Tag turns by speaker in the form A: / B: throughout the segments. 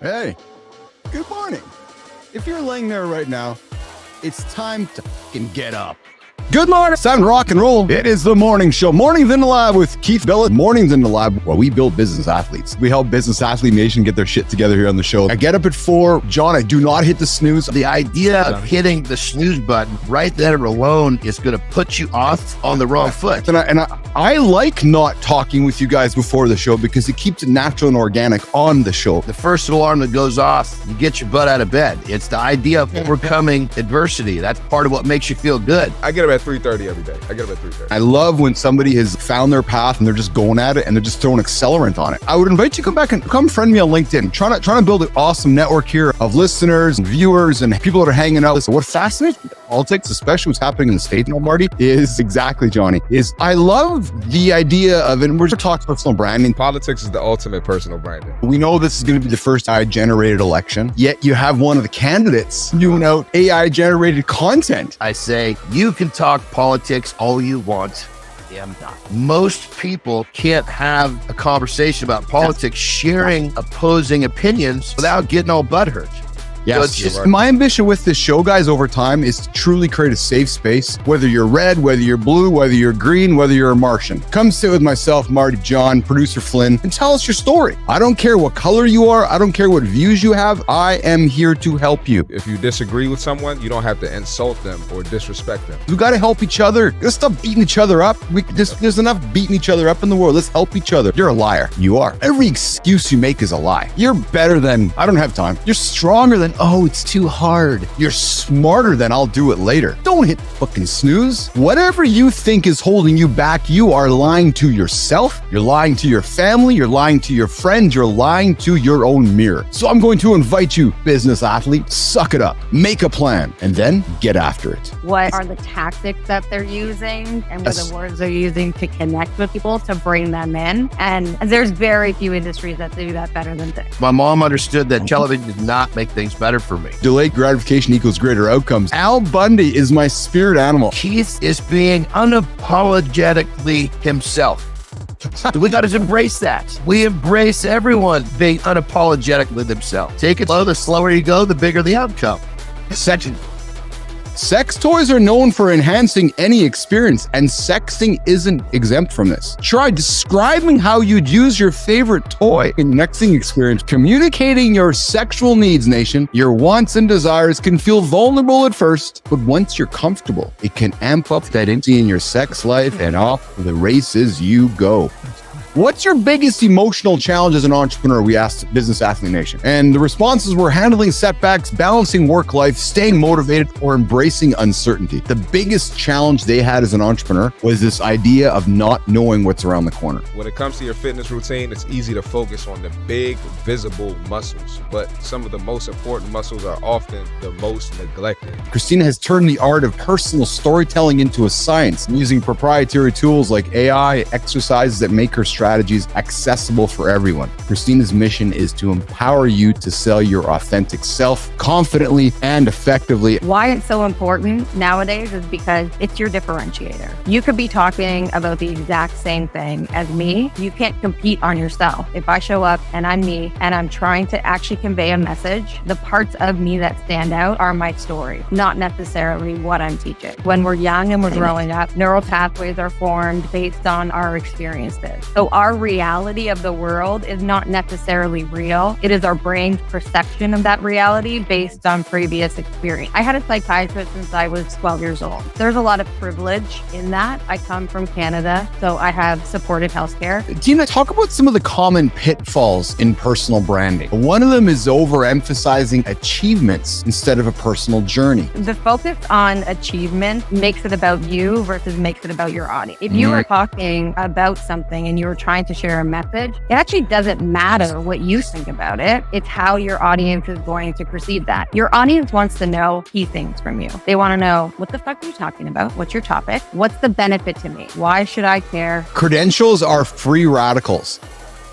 A: Hey, good morning. If you're laying there right now, it's time to fucking get up. Good morning. It's time to rock and roll. It is the morning show. Mornings in the Lab with Keith Bilous. Mornings in the Lab, where we build business athletes. We help Business Athlete Nation get their shit together here on the show. I get up at 4. John, I do not hit the snooze.
B: The idea of hitting the snooze button right there alone is going to put you off on the wrong foot.
A: And I like not talking with you guys before the show because it keeps it natural and organic on the show.
B: The first alarm that goes off, you get your butt out of bed. It's the idea of overcoming adversity. That's part of what makes you feel good.
C: I get up at 3:30 every day. I get up at 3:30.
A: I love when somebody has found their path and they're just going at it and they're just throwing accelerant on it. I would invite you to come back and come friend me on LinkedIn. Trying to build an awesome network here of listeners and viewers and people that are hanging out. So what fascinates me, politics, especially what's happening in the States, Marty, is exactly, Johnny, is I love the idea of, and we're talking personal branding.
C: Politics is the ultimate personal branding.
A: We know this is going to be the first AI-generated election, yet you have one of the candidates doing out AI-generated content.
B: I say, you can talk politics all you want. I'm not. Most people can't have a conversation about politics sharing opposing opinions without getting all butthurt.
A: Yes. So just, my ambition with this show, guys, over time is to truly create a safe space, whether you're red, whether you're blue, whether you're green, whether you're a Martian. Come sit with myself, Marty, John, producer Flynn, and tell us your story. I don't care what color you are. I don't care what views you have. I am here to help you.
C: If you disagree with someone, you don't have to insult them or disrespect them.
A: We got to help each other. Let's stop beating each other up. There's enough beating each other up in the world. Let's help each other. You're a liar. You are. Every excuse you make is a lie. You're better than, I don't have time. You're stronger than, oh, it's too hard. You're smarter than, I'll do it later. Don't hit fucking snooze. Whatever you think is holding you back, you are lying to yourself. You're lying to your family. You're lying to your friends. You're lying to your own mirror. So I'm going to invite you, business athlete, suck it up, make a plan, and then get after it.
D: What are the tactics that they're using and what are the words they're using to connect with people to bring them in? And there's very few industries that do that better than this.
B: My mom understood that television did not make things better for me.
A: Delayed gratification equals greater outcomes. Al Bundy is my spirit animal.
B: Keith is being unapologetically himself. We got to embrace that. We embrace everyone being unapologetically themselves. Take it slow. The slower you go, the bigger the outcome.
A: Sex toys are known for enhancing any experience, and sexting isn't exempt from this. Try describing how you'd use your favorite toy in nexting experience. Communicating your sexual needs, nation. Your wants and desires can feel vulnerable at first, but once you're comfortable, it can amp up that intimacy in your sex life, and off the races you go. What's your biggest emotional challenge as an entrepreneur? We asked Business Athlete Nation. And the responses were handling setbacks, balancing work life, staying motivated, or embracing uncertainty. The biggest challenge they had as an entrepreneur was this idea of not knowing what's around the corner.
C: When it comes to your fitness routine, it's easy to focus on the big, visible muscles, but some of the most important muscles are often the most neglected.
A: Christina has turned the art of personal storytelling into a science, using proprietary tools like AI, exercises that make her strategies accessible for everyone. Christina's mission is to empower you to sell your authentic self confidently and effectively.
D: Why it's so important nowadays is because it's your differentiator. You could be talking about the exact same thing as me. You can't compete on yourself. If I show up and I'm me and I'm trying to actually convey a message, the parts of me that stand out are my story, not necessarily what I'm teaching. When we're young and we're growing up, neural pathways are formed based on our experiences. So our reality of the world is not necessarily real. It is our brain's perception of that reality based on previous experience. I had a psychiatrist since I was 12 years old. There's a lot of privilege in that. I come from Canada, so I have supported healthcare.
A: Tina, talk about some of the common pitfalls in personal branding. One of them is overemphasizing achievements instead of a personal journey.
D: The focus on achievement makes it about you versus makes it about your audience. If you are talking about something and you're trying to share a message, it actually doesn't matter what you think about it. It's how your audience is going to perceive that. Your audience wants to know key things from you. They want to know, what the fuck are you talking about? What's your topic? What's the benefit to me? Why should I care?
A: Credentials are free radicals.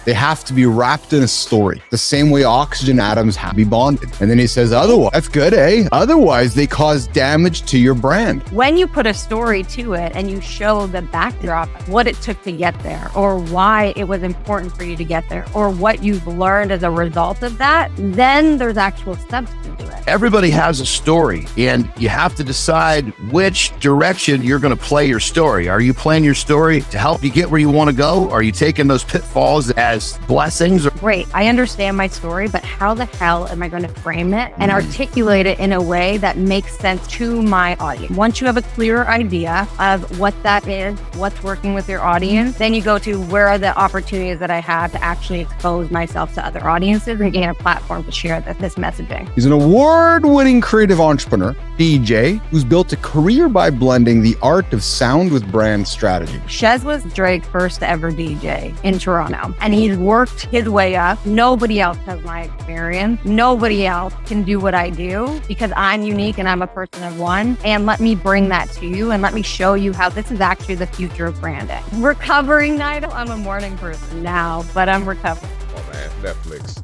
A: They have to be wrapped in a story, the same way oxygen atoms have to be bonded. And then he says, otherwise, that's good, eh? Otherwise, they cause damage to your brand.
D: When you put a story to it and you show the backdrop, what it took to get there, or why it was important for you to get there, or what you've learned as a result of that, then there's actual substance to it.
B: Everybody has a story, and you have to decide which direction you're going to play your story. Are you playing your story to help you get where you want to go? Are you taking those pitfalls as blessings?
D: Great, I understand my story, but how the hell am I going to frame it and articulate it in a way that makes sense to my audience? Once you have a clearer idea of what that is, what's working with your audience, then you go to where are the opportunities that I have to actually expose myself to other audiences and gain a platform to share this messaging.
A: He's an award-winning creative entrepreneur, DJ, who's built a career by blending the art of sound with brand strategy.
D: Shez was Drake's first ever DJ in Toronto, and he's worked his way up. Nobody else has my experience. Nobody else can do what I do because I'm unique and I'm a person of one. And let me bring that to you and let me show you how this is actually the future of branding. Recovering, Nigel. I'm a morning person now, but I'm recovering.
C: Oh man, Netflix.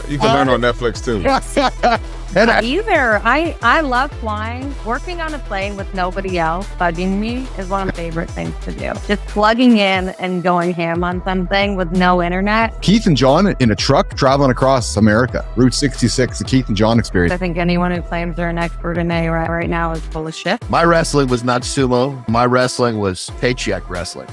A: You
C: can learn on Netflix too.
D: Either. I love flying. Working on a plane with nobody else bugging me is one of my favorite things to do. Just plugging in and going ham on something with no internet.
A: Keith and John in a truck traveling across America. Route 66, the Keith and John experience.
D: I think anyone who claims they're an expert in A right now is full of shit.
B: My wrestling was not sumo. My wrestling was paycheck wrestling.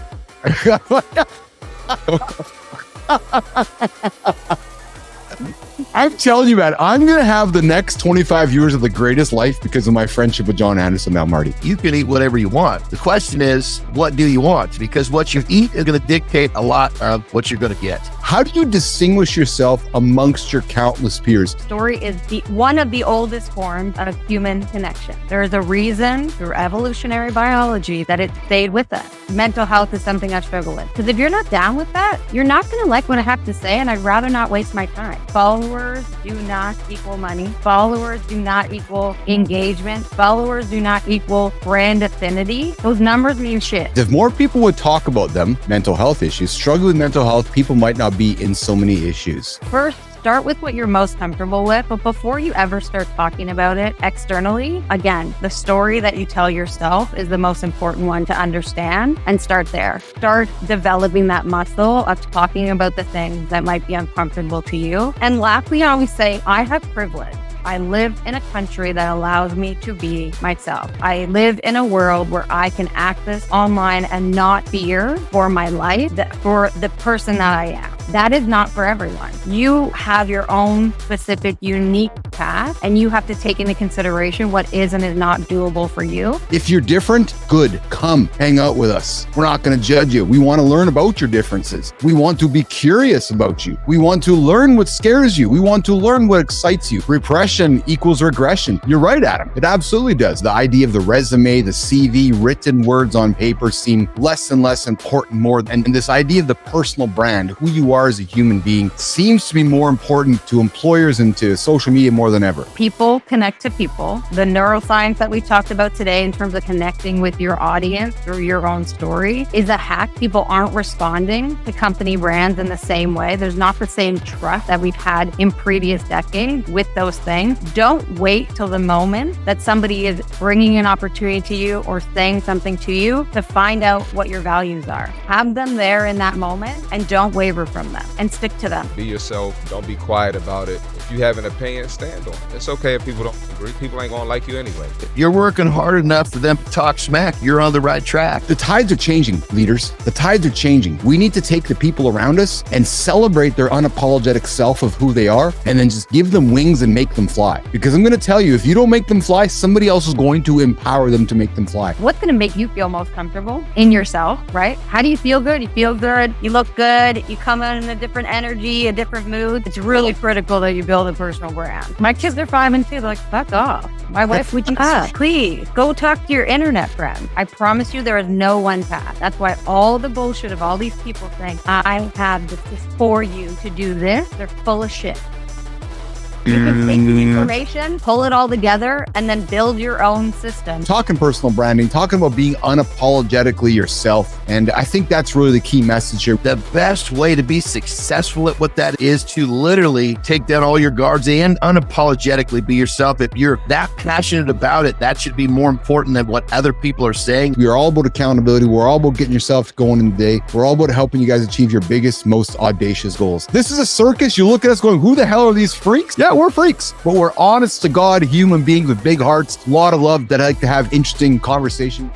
A: I'm telling you, man, I'm going to have the next 25 years of the greatest life because of my friendship with John Anderson now, Marty.
B: You can eat whatever you want. The question is, what do you want? Because what you eat is going to dictate a lot of what you're going to get.
A: How do you distinguish yourself amongst your countless peers?
D: Story is one of the oldest forms of human connection. There is a reason through evolutionary biology that it stayed with us. Mental health is something I struggle with. Because if you're not down with that, you're not going to like what I have to say, and I'd rather not waste my time. Followers do not equal money. Followers do not equal engagement. Followers do not equal brand affinity. Those numbers mean shit.
A: If more people would talk about them, mental health issues, struggling with mental health, people might not be in so many issues.
D: First, start with what you're most comfortable with, but before you ever start talking about it externally, again, the story that you tell yourself is the most important one to understand, and start there. Start developing that muscle of talking about the things that might be uncomfortable to you. And lastly, I always say, I have privilege. I live in a country that allows me to be myself. I live in a world where I can access online and not fear for my life, for the person that I am. That is not for everyone. You have your own specific, unique path, and you have to take into consideration what is and is not doable for you.
A: If you're different, good. Come hang out with us. We're not going to judge you. We want to learn about your differences. We want to be curious about you. We want to learn what scares you. We want to learn what excites you. Repression equals regression. You're right, Adam. It absolutely does. The idea of the resume, the CV, written words on paper seem less and less important and this idea of the personal brand, who you are as a human being, seems to be more important to employers and to social media more than ever.
D: People connect to people. The neuroscience that we talked about today in terms of connecting with your audience through your own story is a hack. People aren't responding to company brands in the same way. There's not the same trust that we've had in previous decades with those things. Don't wait till the moment that somebody is bringing an opportunity to you or saying something to you to find out what your values are. Have them there in that moment and don't waver from them and stick to them.
C: Be yourself. Don't be quiet about it. If you have an opinion, stand on it. It's okay if people don't agree. People ain't gonna like you anyway.
B: You're working hard enough for them to talk smack. You're on the right track.
A: The tides are changing, leaders. The tides are changing. We need to take the people around us and celebrate their unapologetic self of who they are, and then just give them wings and make them fly. Because I'm going to tell you, if you don't make them fly, somebody else is going to empower them to make them fly.
D: What's going to make you feel most comfortable in yourself, right? How do you feel good? You feel good. You look good. You come out in a different energy, a different mood. It's really critical that you build a personal brand. My kids are 5 and 2. They're like, fuck off. My wife would you please go talk to your internet friend. I promise you there is no one path. That's why all the bullshit of all these people saying, I have this for you to do this, they're full of shit. You can take the information, pull it all together, and then build your own system.
A: Talking personal branding, talking about being unapologetically yourself. And I think that's really the key message here.
B: The best way to be successful at what that is to literally take down all your guards and unapologetically be yourself. If you're that passionate about it, that should be more important than what other people are saying.
A: We are all about accountability. We're all about getting yourself going in the day. We're all about helping you guys achieve your biggest, most audacious goals. This is a circus. You look at us going, who the hell are these freaks? Yeah, we're freaks, but we're honest to God human beings with big hearts, a lot of love that like to have interesting conversation.